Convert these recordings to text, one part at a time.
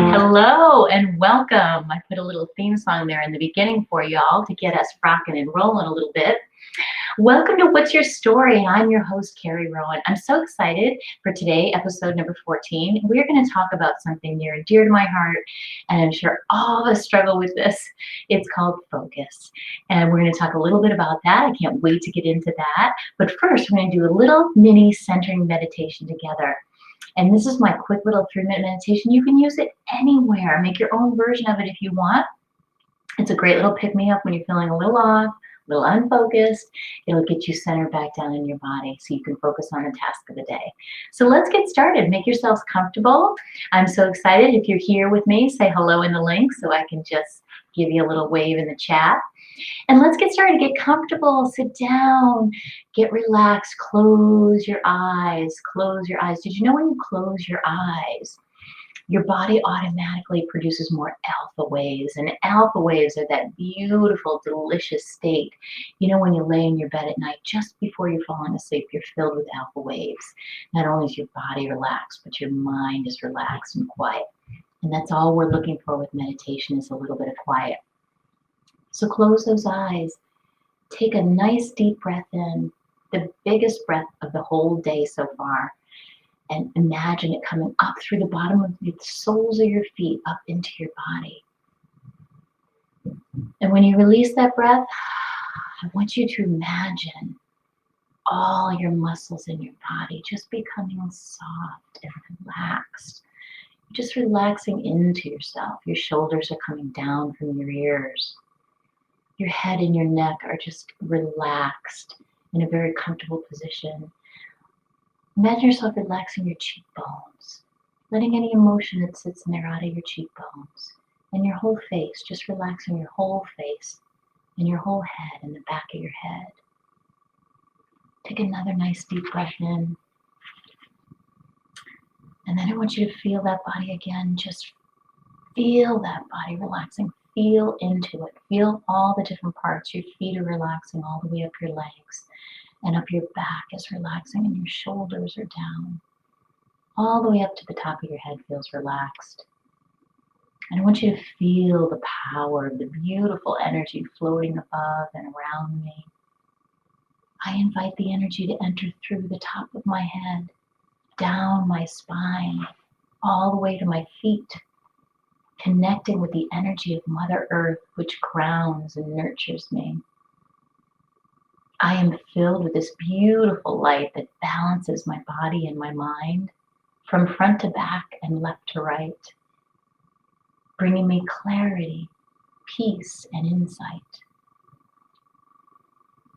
Hello and welcome. I put a little theme song there in the beginning for y'all to get us rocking and rolling a little bit. Welcome to What's Your Story? I'm your host, Carrie Rowan. I'm so excited for today, episode number 14. We're going to talk about something near and dear to my heart, and I'm sure all of us struggle with this. It's called focus. And we're going to talk a little bit about that. I can't wait to get into that. But first, we're going to do a little mini centering meditation together. And this is my quick little 3-minute meditation. You can use it anywhere. Make your own version of it if you want. It's a great little pick-me-up when you're feeling a little off, a little unfocused. It'll get you centered back down in your body so you can focus on the task of the day. So let's get started. Make yourselves comfortable. I'm so excited. If you're here with me, say hello in the link so I can just give you a little wave in the chat. And let's get started. Get comfortable, sit down, get relaxed, close your eyes, close your eyes. Did you know when you close your eyes, your body automatically produces more alpha waves, and alpha waves are that beautiful, delicious state. You know, when you lay in your bed at night, just before you're falling asleep, you're filled with alpha waves. Not only is your body relaxed, but your mind is relaxed and quiet. And that's all we're looking for with meditation, is a little bit of quiet. So close those eyes, take a nice deep breath in, the biggest breath of the whole day so far, and imagine it coming up through the bottom of the soles of your feet, up into your body. And when you release that breath, I want you to imagine all your muscles in your body just becoming soft and relaxed. Just relaxing into yourself. Your shoulders are coming down from your ears. Your head and your neck are just relaxed in a very comfortable position. Imagine yourself relaxing your cheekbones, letting any emotion that sits in there out of your cheekbones, and your whole face, just relaxing your whole face and your whole head and the back of your head. Take another nice deep breath in. And then I want you to feel that body again. Just feel that body relaxing. Feel into it. Feel all the different parts. Your feet are relaxing all the way up your legs, and up your back is relaxing, and your shoulders are down. All the way up to the top of your head feels relaxed. And I want you to feel the power of the beautiful energy floating above and around me. I invite the energy to enter through the top of my head, down my spine, all the way to my feet, connecting with the energy of Mother Earth, which grounds and nurtures me. I am filled with this beautiful light that balances my body and my mind from front to back and left to right, bringing me clarity, peace, and insight.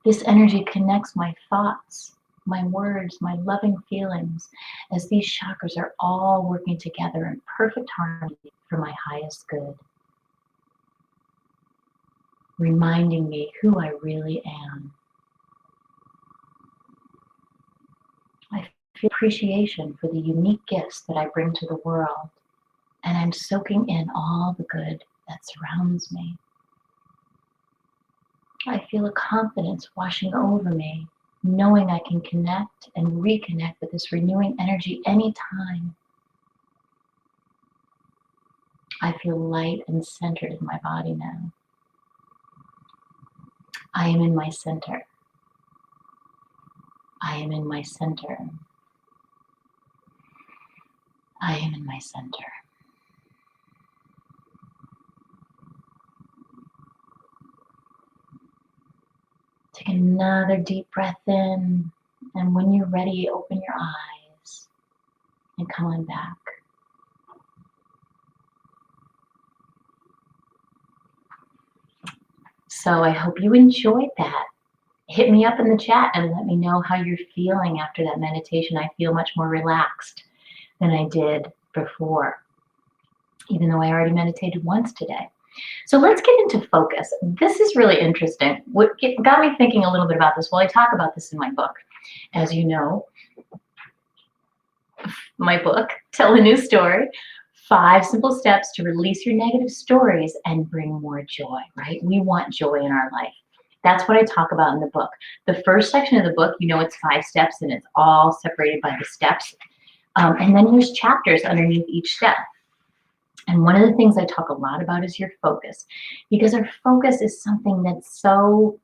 This energy connects my thoughts, my words, my loving feelings, as these chakras are all working together in perfect harmony for my highest good, reminding me who I really am. I feel appreciation for the unique gifts that I bring to the world, and I'm soaking in all the good that surrounds me. I feel a confidence washing over me, knowing I can connect and reconnect with this renewing energy anytime. I feel light and centered in my body now. I am in my center. I am in my center. I am in my center. Take another deep breath in, and when you're ready, open your eyes and come on back. So I hope you enjoyed that. Hit me up in the chat and let me know how you're feeling after that meditation. I feel much more relaxed than I did before, even though I already meditated once today. So let's get into focus. This is really interesting. What got me thinking a little bit about this? Well, I talk about this in my book. As you know, my book, Tell a New Story, 5 simple steps to release your negative stories and bring more joy, right? We want joy in our life. That's what I talk about in the book. The first section of the book, it's 5 steps and it's all separated by the steps. And then there's chapters underneath each step. And one of the things I talk a lot about is your focus, because our focus is something that's so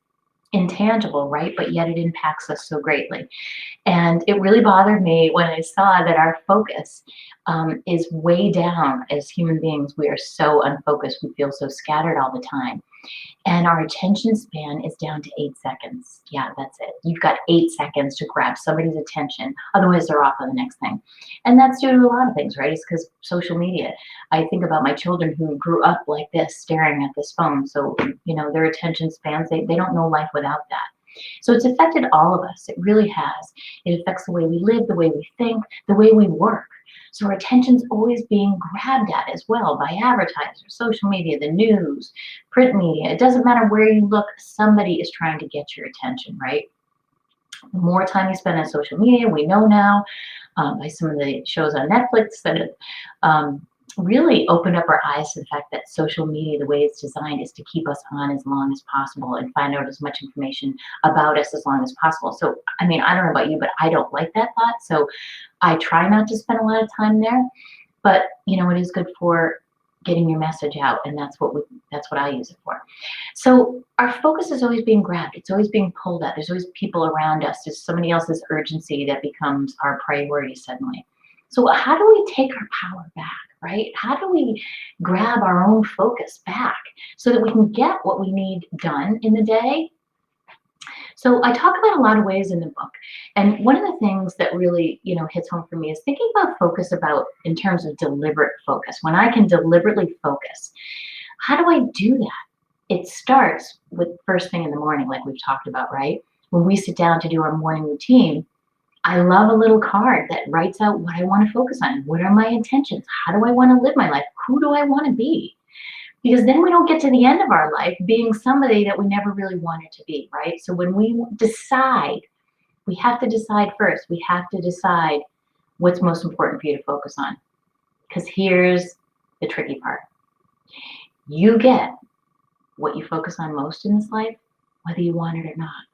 intangible, right? But yet it impacts us so greatly. And it really bothered me when I saw that our focus is way down. As human beings, we are so unfocused. We feel so scattered all the time. And our attention span is down to 8 seconds. Yeah, that's it. You've got 8 seconds to grab somebody's attention. Otherwise, they're off on the next thing. And that's due to a lot of things, right? It's because social media. I think about my children who grew up like this, staring at this phone. So, their attention spans, they don't know life without that. So it's affected all of us. It really has. It affects the way we live, the way we think, the way we work. So our attention's always being grabbed at as well by advertisers, social media, the news, print media. It doesn't matter where you look, somebody is trying to get your attention, right? The more time you spend on social media, we know now by some of the shows on Netflix that have really opened up our eyes to the fact that social media, the way it's designed, is to keep us on as long as possible and find out as much information about us as long as possible. So, I don't know about you, but I don't like that thought. So I try not to spend a lot of time there, but it is good for getting your message out, and that's what I use it for. So our focus is always being grabbed. It's always being pulled at. There's always people around us. There's somebody else's urgency that becomes our priority suddenly. So how do we take our power back, right? How do we grab our own focus back so that we can get what we need done in the day? So I talk about a lot of ways in the book. And one of the things that really, hits home for me is thinking about focus in terms of deliberate focus. When I can deliberately focus, how do I do that? It starts with first thing in the morning, like we've talked about, right? When we sit down to do our morning routine, I love a little card that writes out what I want to focus on. What are my intentions? How do I want to live my life? Who do I want to be? Because then we don't get to the end of our life being somebody that we never really wanted to be, right? So when we decide, we have to decide first. We have to decide what's most important for you to focus on. Because here's the tricky part. You get what you focus on most in this life, whether you want it or not,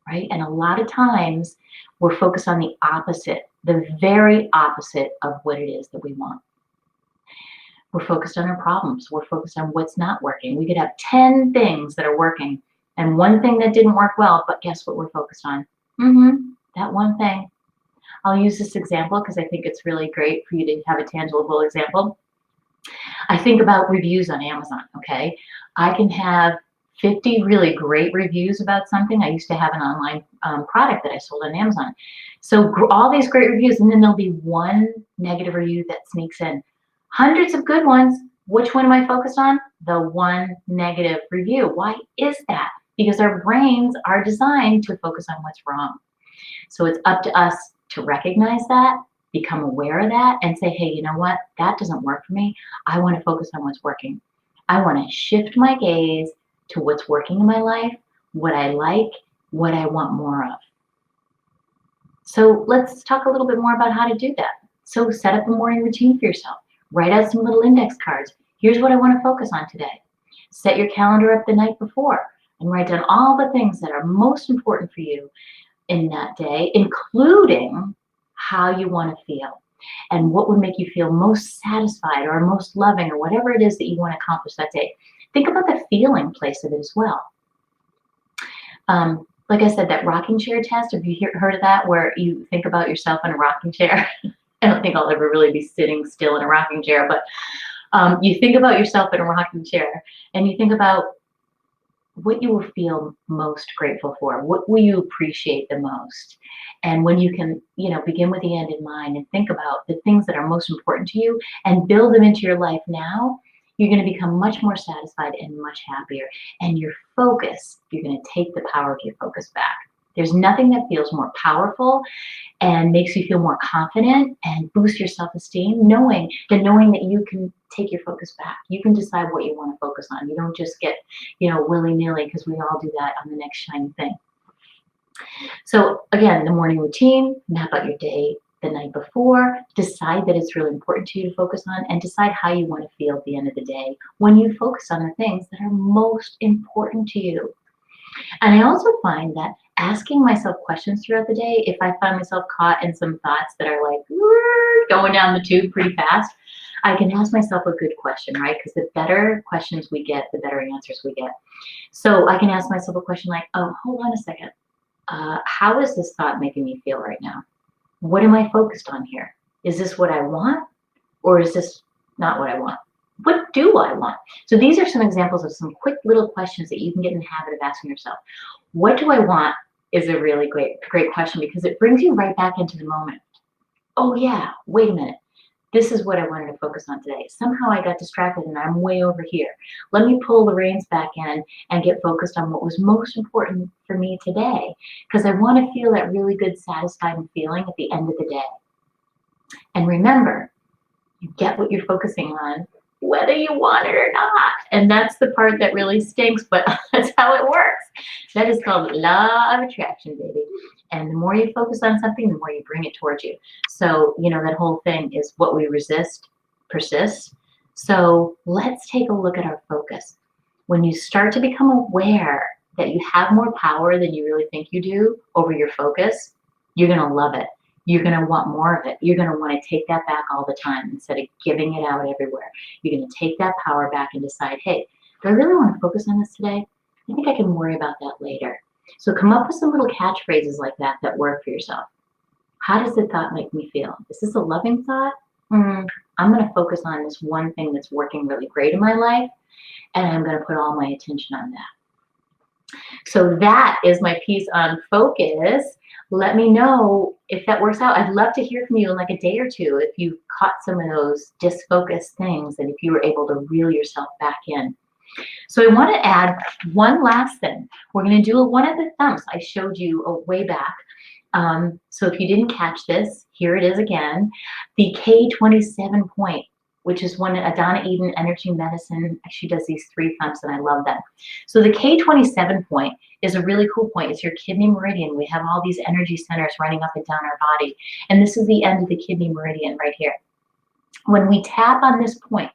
right? And a lot of times we're focused on the opposite, the very opposite of what it is that we want. We're focused on our problems. We're focused on what's not working. We could have 10 things that are working and one thing that didn't work well, but guess what we're focused on? That one thing. I'll use this example because I think it's really great for you to have a tangible example. I think about reviews on Amazon, okay? I can have 50 really great reviews about something. I used to have an online product that I sold on Amazon. So all these great reviews, and then there'll be one negative review that sneaks in. Hundreds of good ones. Which one am I focused on? The one negative review. Why is that? Because our brains are designed to focus on what's wrong. So it's up to us to recognize that, become aware of that, and say, hey, you know what? That doesn't work for me. I want to focus on what's working. I want to shift my gaze to what's working in my life, what I like, what I want more of. So let's talk a little bit more about how to do that. So set up a morning routine for yourself. Write out some little index cards. Here's what I want to focus on today. Set your calendar up the night before and write down all the things that are most important for you in that day, including how you want to feel and what would make you feel most satisfied or most loving or whatever it is that you want to accomplish that day. Think about the feeling place of it as well. Like I said, that rocking chair test, have you heard of that, where you think about yourself in a rocking chair? I don't think I'll ever really be sitting still in a rocking chair, but you think about yourself in a rocking chair and you think about what you will feel most grateful for, what will you appreciate the most. And when you can, begin with the end in mind and think about the things that are most important to you and build them into your life now, you're going to become much more satisfied and much happier. And your focus, you're going to take the power of your focus back. There's nothing that feels more powerful and makes you feel more confident and boost your self-esteem, knowing that you can take your focus back. You can decide what you want to focus on. You don't just get, willy-nilly, because we all do that on the next shiny thing. So again, the morning routine, map out your day the night before, decide that it's really important to you to focus on, and decide how you want to feel at the end of the day when you focus on the things that are most important to you. And I also find that asking myself questions throughout the day, if I find myself caught in some thoughts that are like going down the tube pretty fast, I can ask myself a good question, right? Because the better questions we get, the better answers we get. So I can ask myself a question like, oh, hold on a second. How is this thought making me feel right now? What am I focused on here? Is this what I want, or is this not what I want? What do I want? So these are some examples of some quick little questions that you can get in the habit of asking yourself. What do I want is a really great question because it brings you right back into the moment. Oh yeah, wait a minute. This is what I wanted to focus on today. Somehow I got distracted and I'm way over here. Let me pull the reins back in and get focused on what was most important for me today because I want to feel that really good, satisfying feeling at the end of the day. And remember, you get what you're focusing on, whether you want it or not. And that's the part that really stinks, but that's how it works. That is called law of attraction, baby. And the more you focus on something, the more you bring it towards you. So, that whole thing is what we resist persists. So let's take a look at our focus. When you start to become aware that you have more power than you really think you do over your focus, you're going to love it. You're going to want more of it. You're going to want to take that back all the time instead of giving it out everywhere. You're going to take that power back and decide, hey, do I really want to focus on this today? I think I can worry about that later. So come up with some little catchphrases like that that work for yourself. How does the thought make me feel? Is this a loving thought? I'm going to focus on this one thing that's working really great in my life, and I'm going to put all my attention on that. So that is my piece on focus. Let me know if that works out. I'd love to hear from you in like a day or two if you caught some of those disfocused things and if you were able to reel yourself back in. So I want to add one last thing. We're going to do one of the thumbs I showed you way back. So if you didn't catch this, here it is again. The K27 point, which is one Donna Eden Energy Medicine. She does these 3 thumps and I love them. So the K27 point is a really cool point. It's your kidney meridian. We have all these energy centers running up and down our body. And this is the end of the kidney meridian right here. When we tap on this point,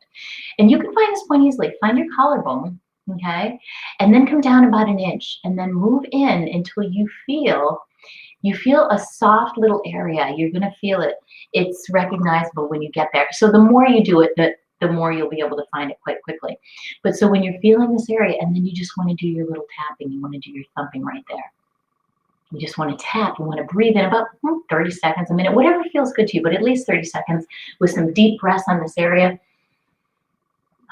and you can find this point easily, find your collarbone, okay? And then come down about an inch and then move in until you feel a soft little area. You're going to feel it. It's recognizable when you get there. So the more you do it, the more you'll be able to find it quite quickly. But so when you're feeling this area and then you just want to do your little tapping, you want to do your thumping right there. You just want to tap. You want to breathe in about 30 seconds, a minute, whatever feels good to you, but at least 30 seconds with some deep breaths on this area.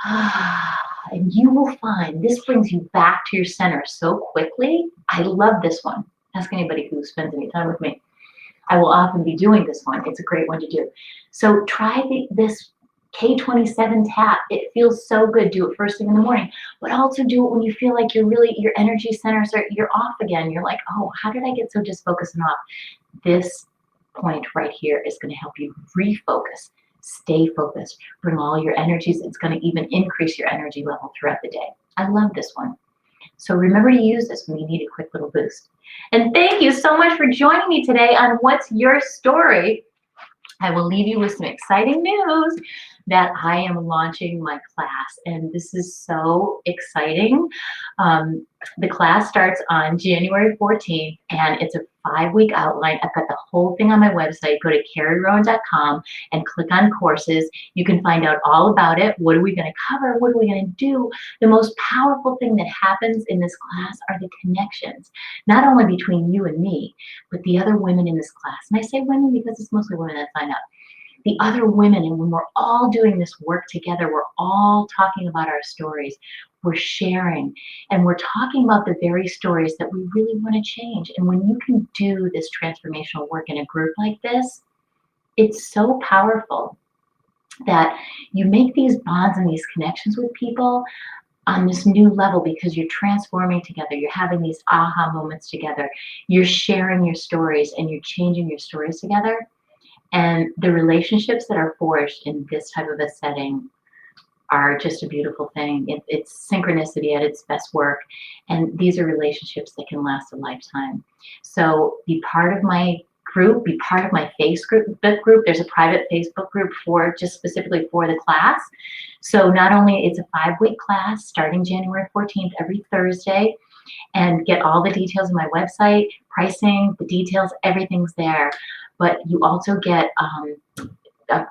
And you will find this brings you back to your center so quickly. I love this one. Ask anybody who spends any time with me. I will often be doing this one. It's a great one to do. So try this K27 tap. It feels so good. Do it first thing in the morning, but also do it when you feel like your energy centers you're off again. You're like, oh, how did I get so disfocused and off? This point right here is going to help you refocus. Stay focused. Bring all your energies. It's going to even increase your energy level throughout the day. I love this one. So remember to use this when you need a quick little boost. And thank you so much for joining me today on What's Your Story? I will leave you with some exciting news that I am launching my class, and this is so exciting. The class starts on January 14th, and it's a 5-week outline. I've got the whole thing on my website. Go to carrierowan.com and click on courses. You can find out all about it. What are we going to cover? What are we going to do? The most powerful thing that happens in this class are the connections, not only between you and me, but the other women in this class. And I say women because it's mostly women that sign up. The other women, and when we're all doing this work together, we're all talking about our stories, we're sharing, and we're talking about the very stories that we really want to change. And when you can do this transformational work in a group like this, it's so powerful that you make these bonds and these connections with people on this new level because you're transforming together. You're having these aha moments together. You're sharing your stories and you're changing your stories together. And the relationships that are forged in this type of a setting are just a beautiful thing. It's synchronicity at its best work. And these are relationships that can last a lifetime. So be part of my group, be part of my Facebook group. There's a private Facebook group just specifically for the class. So not only it's a 5-week class starting January 14th every Thursday, and get all the details on my website, pricing, the details, everything's there. But you also get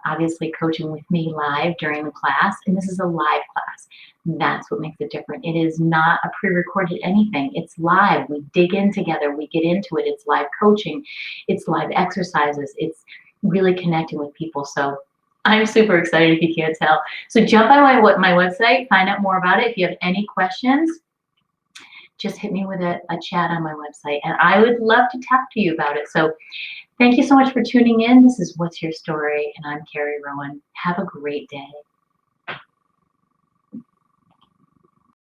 obviously coaching with me live during the class, and this is a live class. That's what makes it different. It is not a pre-recorded anything. It's live. We dig in together. We get into it. It's live coaching. It's live exercises. It's really connecting with people. So I'm super excited if you can't tell. So jump on my website, find out more about it. If you have any questions, just hit me with a chat on my website, and I would love to talk to you about it. So thank you so much for tuning in. This is What's Your Story, and I'm Carrie Rowan. Have a great day.